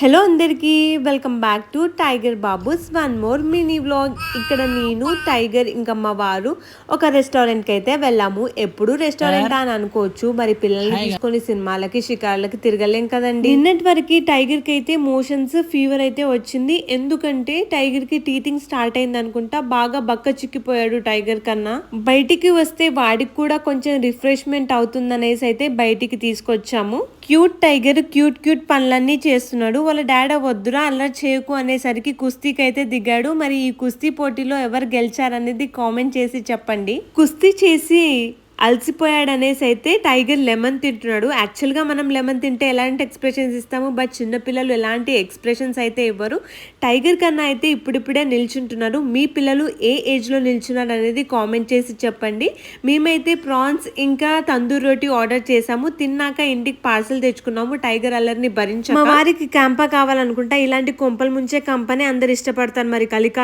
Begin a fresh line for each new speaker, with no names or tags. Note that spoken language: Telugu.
హలో అందరికీ welcome back to tiger Babu's one more mini vlog. ఇక్కడ నేను టైగర్ ఇంకా మా వారు ఒక రెస్టారెంట్కి అయితే వెళ్ళాము. ఎప్పుడు రెస్టారెంట్ అని అనుకోవచ్చు, మరి పిల్లల్ని తీసుకొని సినిమాలకి షికార్లకి తిరగలేం కదండి. నిన్నటి వరకు టైగర్కి అయితే మోషన్స్ ఫీవర్ అయితే వచ్చింది. ఎందుకంటే టైగర్కి టీతింగ్ స్టార్ట్ అయింది అనుకుంటా. బాగా బక్క చిక్కిపోయాడు టైగర్ కన్నా. బయటికి వస్తే వాడికి కూడా కొంచెం రిఫ్రెష్మెంట్ అవుతుందనేసి అయితే బయటికి తీసుకొచ్చాము. క్యూట్ టైగర్ క్యూట్ పనులన్నీ చేస్తున్నాడు. వాళ్ళ డాడీ వద్దురా అల్లరి చేయకు అనేసరికి కుస్తీకి అయితే దిగాడు. మరి ఈ కుస్తీ పోటీలో ఎవరు గెలిచారనేది కామెంట్ చేసి చెప్పండి. కుస్తీ చేసి అలసిపోయాడు అనేసి అయితే టైగర్ లెమన్ తింటున్నాడు. యాక్చువల్గా మనం లెమన్ తింటే ఎలాంటి ఎక్స్ప్రెషన్స్ ఇస్తాము, బట్ చిన్నపిల్లలు ఎలాంటి ఎక్స్ప్రెషన్స్ అయితే ఇవ్వరు. టైగర్ కన్నా అయితే ఇప్పుడిప్పుడే నిల్చుంటున్నారు. మీ పిల్లలు ఏ ఏజ్లో నిల్చున్నారు అనేది కామెంట్ చేసి చెప్పండి. మేమైతే ప్రాన్స్ ఇంకా తందూరి రోటీ ఆర్డర్ చేసాము. తిన్నాక ఇంటికి పార్సల్ తెచ్చుకున్నాము. టైగర్ అల్లరిని భరించాము. మా వారికి క్యాంపా కావాలనుకుంటా. ఇలాంటి కొంపలు ముంచే కంపెనీ అందరు ఇష్టపడతారు. మరి కలికా